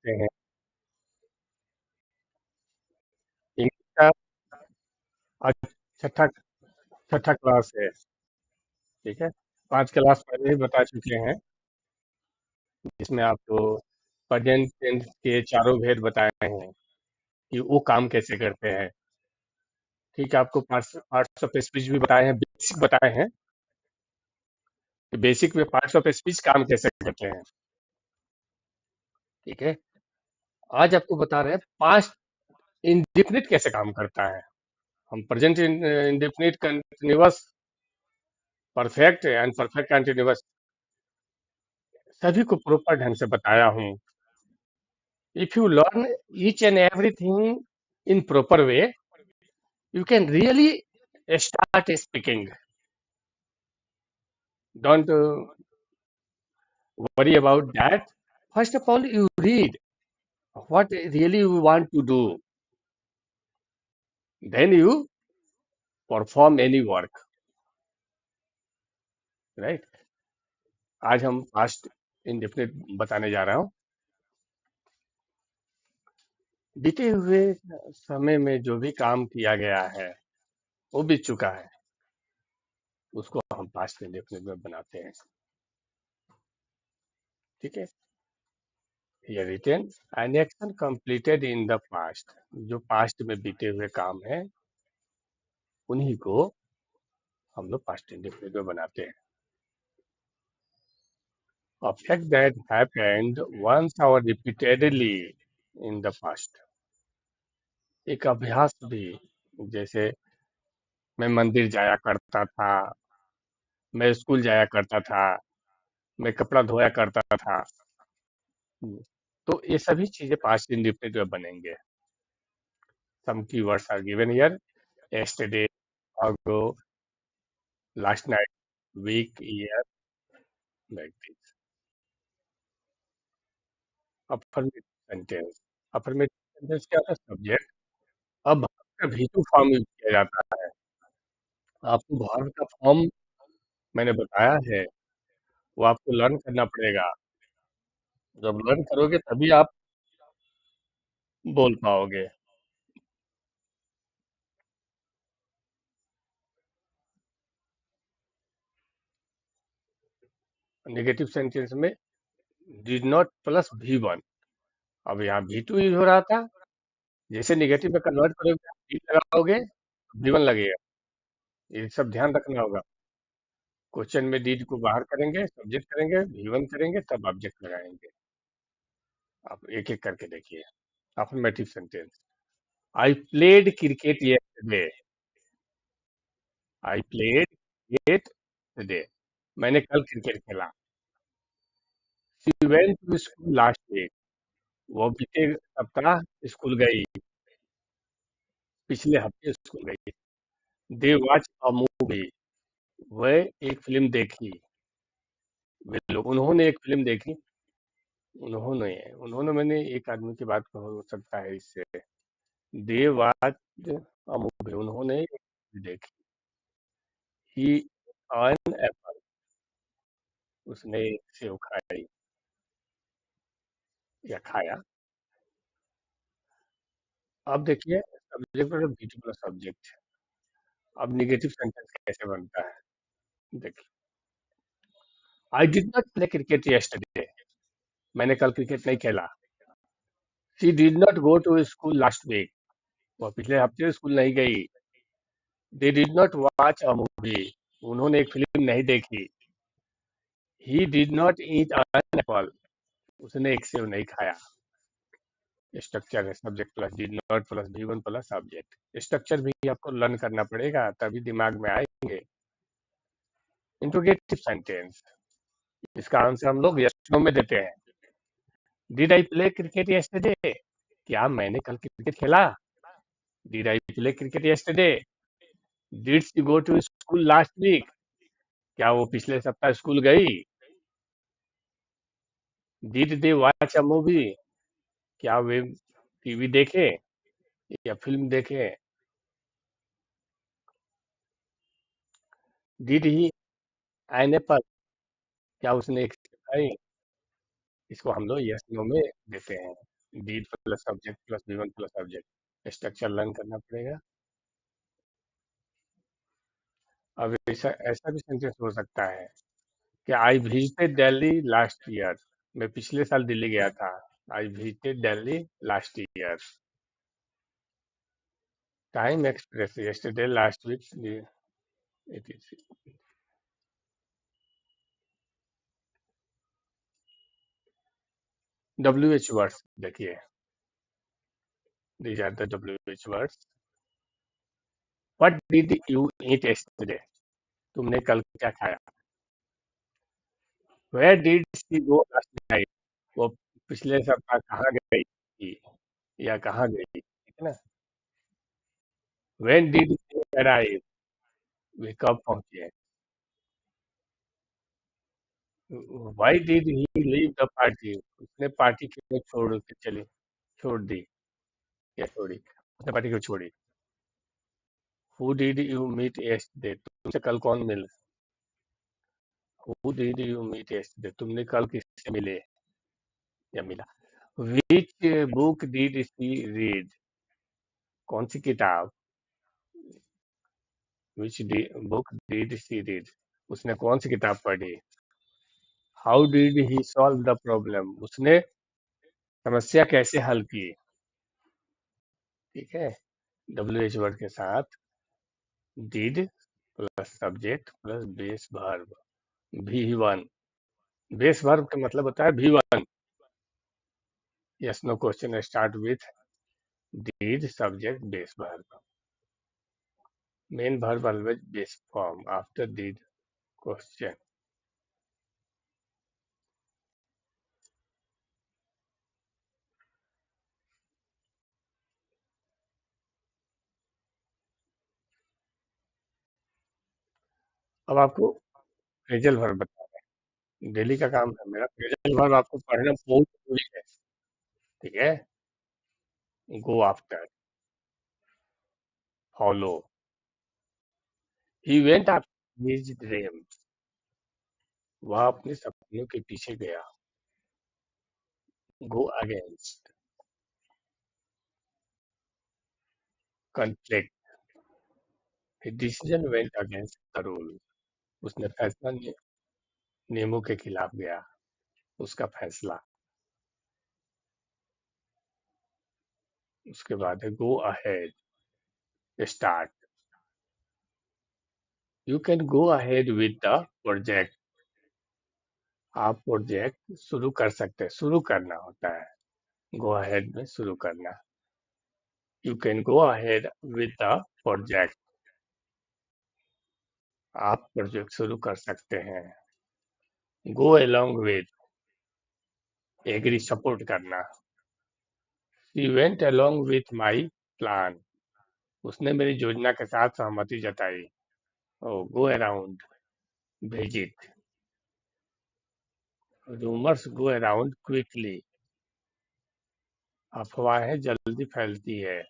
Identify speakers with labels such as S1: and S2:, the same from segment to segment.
S1: देखते हैं। इंग्लिश का आज छठा छठा क्लास है। ठीक है। 5 क्लास पहले ही बता चुके हैं, जिसमें आपको प्रेजेंट टेंस के चारों भेद बताए हैं कि वो काम कैसे करते हैं। ठीक है, आपको पार्ट्स पार्ट्स ऑफ स्पीच भी बताए हैं, बेसिक बताए हैं कि बेसिक में पार्ट्स ऑफ स्पीच काम कैसे करते हैं। ठीक है। आज आपको बता रहे हैं पास्ट इंडेफिनिट कैसे काम करता है। हम present indefinite continuous, perfect and perfect continuous सभी को प्रॉपर ढंग से बताया हूँ। If you learn each and everything in proper way, you can really start speaking. Don't worry about that. First of all, you read what really you want to do. Then you perform any work. Right? आज हम past indefinite बताने जा रहा हूँ। बीते हुए समय में जो भी काम किया गया है, वो बीत चुका है, उसको हम पास्ट इंडेफिनिट में बनाते हैं। ठीक है। ये written an action completed in the past, जो पास्ट में बीते हुए काम है उन्हीं को हम लोग पास्ट इंडेफिनिट में बनाते हैं। A fact that happened once or repeatedly in the past, एक अभ्यास भी, जैसे मैं मंदिर जाया करता था, मैं स्कूल जाया करता था, मैं कपड़ा धोया करता था। तो ये सभी चीजें पास्ट इंडेफिनिट में बनेंगे। Some keywords are given here: yesterday, ago, last night, week, year, like this. Affirmative sentence. Affirmative sentence क्या होता है? सब्जेक्ट। अब verb का भी2 फॉर्म यूज किया जाता है। आपको verb का फॉर्म मैंने बताया है, वो आपको लर्न करना पड़ेगा। जब लर्न करोगे तभी आप बोल पाओगे। नेगेटिव सेंटेंस में डिड नॉट प्लस V1, अब यहाँ V2 यूज हो रहा था। जैसे नेगेटिव में कन्वर्ट करोगे, did लगाओगे, V1 लगेगा। ये सब ध्यान रखना होगा। क्वेश्चन में डीड को बाहर करेंगे, सब्जेक्ट करेंगे, V1 करेंगे, तब ऑब्जेक्ट लगाएंगे। आप एक एक करके देखिए। Affirmative sentence: I played cricket yesterday. I played cricket today, मैंने कल क्रिकेट खेला। She went to school last week, वो बीते सप्ताह स्कूल गई, पिछले हफ्ते स्कूल गई। दे वॉच अ मूवी, वह एक फिल्म देखी। वे लोग, उन्होंने एक फिल्म देखी। उन्होंने उन्होंने मैंने एक आदमी की बात हो सकता है इससे। दे वॉच अ मूवी, उन्होंने एक फिल्म देखी। ही एन एप्पल, उसने एक सेव खाई या खाया। अब देखिए, सब्जेक्ट और ऑब्जेक्ट प्लस सब्जेक्ट। अब निगेटिव सेंटेंस कैसे बनता है, देखिए। I did not play cricket yesterday, मैंने कल क्रिकेट नहीं खेला। She did not go to school last week, वो पिछले हफ्ते स्कूल नहीं गई। They did not watch a movie, उन्होंने एक फिल्म नहीं देखी। He did not eat an apple, उसने एक सेव नहीं खाया। स्ट्रक्चर है subject plus did not plus V1 plus object. Structure भी आपको लर्न करना पड़ेगा, तभी दिमाग में आएंगे। इंट्रोगेटिव सेंटेंस, इसका आंसर हम लोग यस नो में देते हैं। Did I play cricket yesterday, क्या मैंने कल क्रिकेट खेला? Did I play cricket yesterday? Did she go to school last week, क्या वो पिछले सप्ताह स्कूल गई? Did they watch a movie, क्या वे टीवी देखे या फिल्म देखे? डिड ही एन एप्पल, क्या उसने एक सेब खाई? इसको हम लोग यस नो में देते हैं। Did plus subject plus V1 plus subject, structure learn करना पड़ेगा। अब ऐसा ऐसा भी सेंटेंस हो सकता है कि I visited Delhi last year, मैं पिछले साल दिल्ली गया था। I visited Delhi last year. Time express yesterday last week, it is WH words देखिए, these are the WH words. What did you eat yesterday, तुमने कल क्या खाया। Where did she go last night, वो पिछले सप्ताह कहाँ गई थी या कहाँ गई, ठीक है ना। व्हेन डिड शी अराइव, वे कब पहुंचे। Why did he leave the party, उसने पार्टी क्यों छोड़ के चली, छोड़ दी या छोड़ी, उसने पार्टी क्यों छोड़ी। Who did you meet yesterday, तुमसे कल कौन मिला। Who did you meet yesterday, तुमने कल किससे मिले या मिला। Which book did she read, कौन सी किताब। Which book did she read, उसने कौन सी किताब पढ़ी। How did he solve the problem, उसने समस्या कैसे हल की, ठीक है। WH वर्ड के साथ did plus subject plus base verb, V1। Base verb का मतलब होता है V1। Yes no question start with did subject base verb, main verb always base form after did question. अब आपको फ्रेजल वर्ब बता रहे हैं, डेली का काम है मेरा। फ्रेजल वर्ब आपको पढ़ना बहुत जरूरी है, ठीक है। Go after, follow, he went after his dream, वह अपने सपनों के पीछे गया। Go against, conflict, decision went against the rule, उसने फैसला नियमों के खिलाफ गया, उसका फैसला। उसके बाद है go ahead, start, you can go ahead with the project, आप प्रोजेक्ट शुरू कर सकते हैं, शुरू करना होता है, गो अहेड में शुरू करना। You can go ahead with the project, आप प्रोजेक्ट शुरू कर सकते हैं। Go along with, agree support करना। She went along with my plan, उसने मेरी योजना के साथ सहमति जताई। Oh go around, visit, rumours go around quickly, अफवाहें जल्दी फैलती है।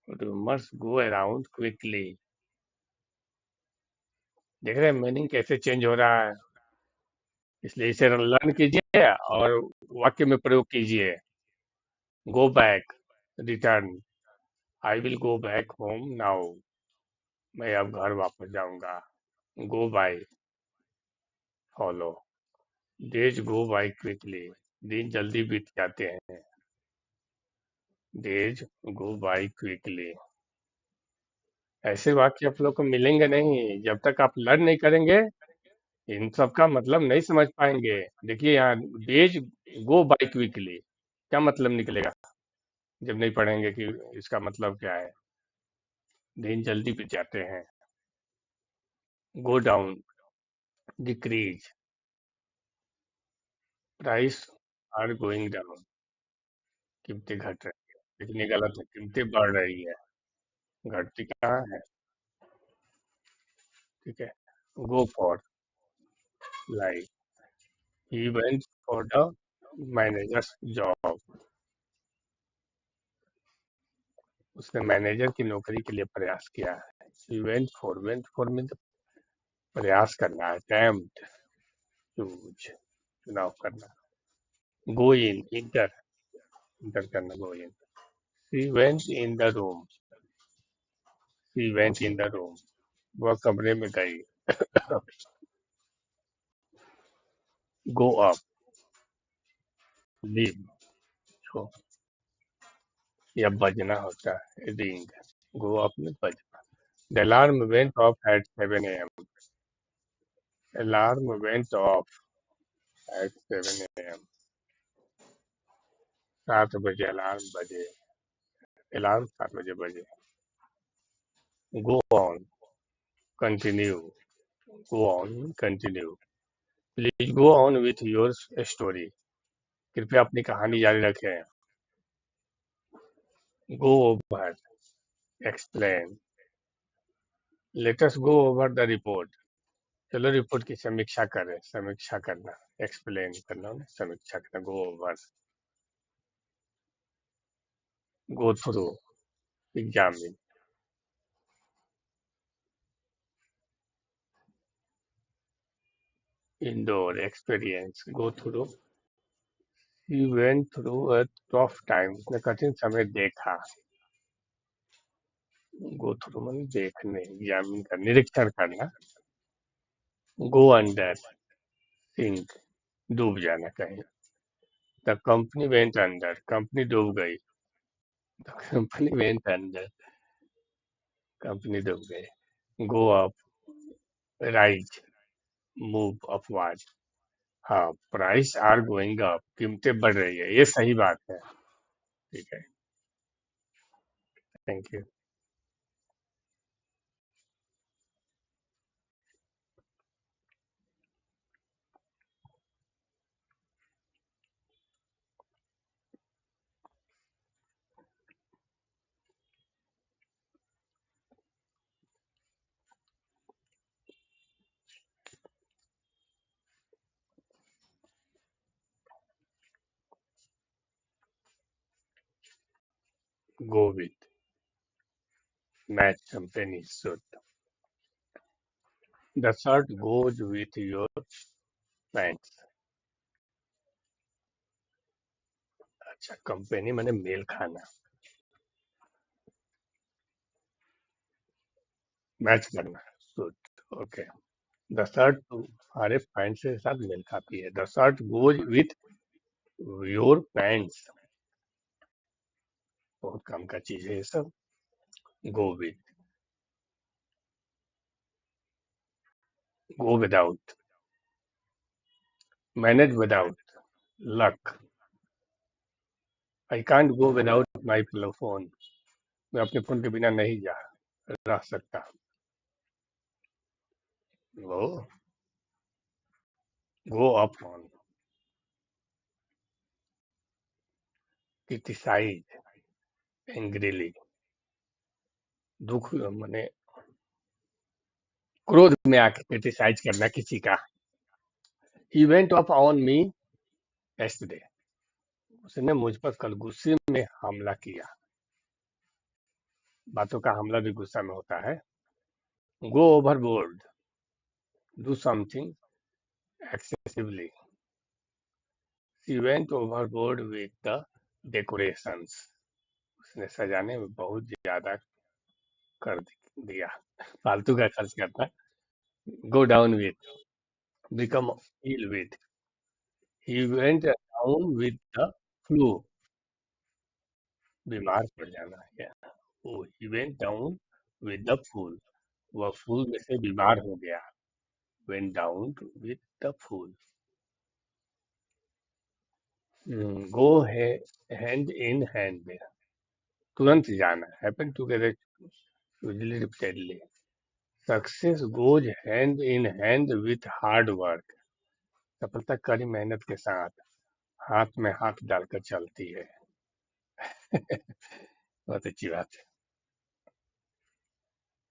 S1: रूमर्स गो अराउंड क्विकली, देख रहे हैं मीनिंग कैसे चेंज हो रहा है, इसलिए इसे लर्न कीजिए और वाक्य में प्रयोग कीजिए। Go back, return, I will go back home now, मैं अब घर वापस जाऊंगा। Go by, follow, days go by quickly, दिन जल्दी बीत जाते हैं। Days go by quickly. ऐसे वाक्य आप लोग को मिलेंगे नहीं जब तक आप लर्न नहीं करेंगे, इन सब का मतलब नहीं समझ पाएंगे। देखिए यहाँ डेज गो बाय क्विकली, क्या मतलब निकलेगा जब नहीं पढ़ेंगे कि इसका मतलब क्या है। दिन जल्दी बीत जाते हैं। Go down, decrease, price are going down, कीमतें घट रही है, लेकिन ये गलत है, कीमतें बढ़ रही है, घटती कहाँ है, ठीक है। Go for, like, he went for the managers job, उसने मैनेजर की नौकरी के लिए प्रयास किया है। ही वेंट फॉर मीन प्रयास करना है, अटेम्प्ट, चूज, चुनाव करना। गो इन, इंटर, इंटर करना, go in. She went in the room, she went in the room, वह कमरे में गई। गो अप, लीव, छो, या बजना होता है, रिंग, गो अप में बजना। The alarm went off at 7 a.m. Alarm went off at 7 a.m. 7 बजे अलार्म बजे, अलार्म 7 बजे बजे। Go on, continue, go on, continue. Please go on with your story, कृपया अपनी कहानी जारी रखें। Go over, explain, let us go over the report, चलो रिपोर्ट की समीक्षा करें, समीक्षा करना, एक्सप्लेन करना, समीक्षा करना, go over. Go through, examine, indoor, experience, go through, he went through a tough time, उसने कठिन समय देखा। गो थ्रू मतलब देखने, एग्जामिन करना, निरीक्षण करना। गो अंडर, सिंक, डूब जाना कहीं। The company went under, company डूब गई। The company went under, company डूब गई। Go up, rise, move upward. हाँ, प्राइस आर गोइंग अप, कीमतें बढ़ रही है, ये सही बात है। ठीक है, thank you. Go with, match company suit. The shirt goes with your pants. अच्छा, कंपनी मैंने मेल खाना, मैच करना, सूट, ओके। द शर्ट हमारे पैंट से साथ मेल खाती है। The shirt goes with your pants, बहुत काम का चीज है ये सब। Go with, go without, manage without luck. I can't go without my phone, मैं अपने फोन के बिना नहीं जा रह सकता। वो, go up on, criticize, angrily, दुख मैंने क्रोध में आके क्रिटिसाइज करना किसी का। He went off on me yesterday, उसने मुझ पर कल गुस्से में हमला किया। बातों का हमला भी गुस्सा में होता है। Go overboard, do something excessively. She went overboard with the decorations, उसने सजाने में बहुत ज्यादा कर दिया, फालतू का खर्च करना। Go down with, become ill with. He went down with the flu, बीमार पड़ जाना है। Oh, he went down with the flu, वह फूल में से बीमार हो गया। Went down with the flu. Go है हैंड इन हैंड, तुरंत जाना, happen together usually repeatedly. Success goes hand in hand with hard work, सफलता कड़ी मेहनत के साथ हाथ में हाथ डालकर चलती है। बहुत अच्छी बात है।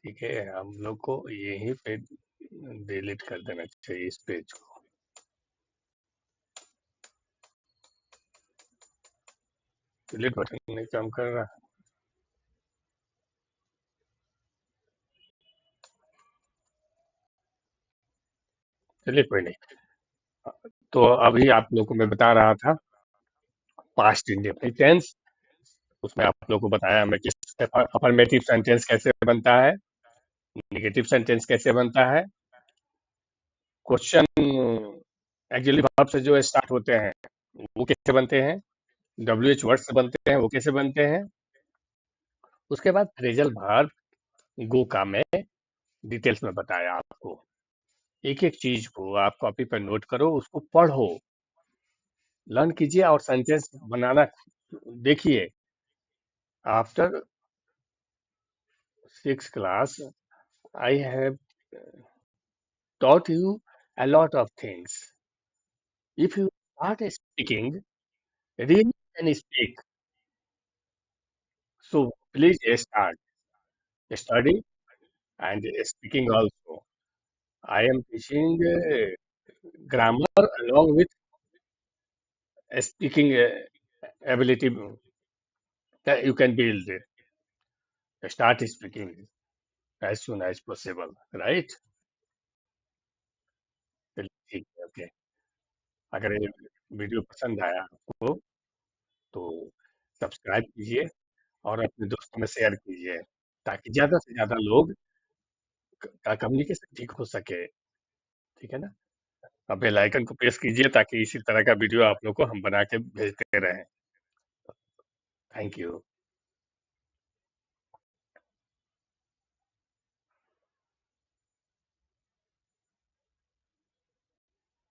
S1: ठीक है, हम लोग को यहीं पे डिलीट कर देना चाहिए इस पेज को। डिलीट बटन नहीं काम कर रहा। चलिए कोई नहीं। तो अभी आप लोग को मैं बता रहा था पास्ट इंडेफिनिट टेंस, उसमें आप लोगों को बताया मैं किस अफर्मेटिव सेंटेंस कैसे बनता है, नेगेटिव सेंटेंस कैसे बनता है, क्वेश्चन एक्चुअली वर्ब से जो स्टार्ट होते हैं वो कैसे बनते हैं, डब्ल्यू एच वर्ड से बनते हैं वो कैसे बनते हैं। उसके बाद फ्रेजल वर्ब गो का मैं डिटेल्स में बताया आपको। एक एक चीज को आप कॉपी पर नोट करो, उसको पढ़ो, लर्न कीजिए और सेंटेंस बनाना देखिए। After 6th class I have taught you a lot of things. If you start speaking, really can speak. So please start study and speaking also. I am teaching grammar along with speaking ability that you can build. Start speaking as soon as possible, right? चलिए, ठीक है, okay. अगर ये video पसंद आया आपको तो subscribe कीजिए और अपने दोस्तों में शेयर कीजिए, ताकि ज़्यादा से ज़्यादा लोग का कम्युनिकेशन ठीक हो सके, ठीक है ना? अब बेल आइकन को प्रेस कीजिए ताकि इसी तरह का वीडियो आप लोग को हम बना के भेजते रहें। Thank you.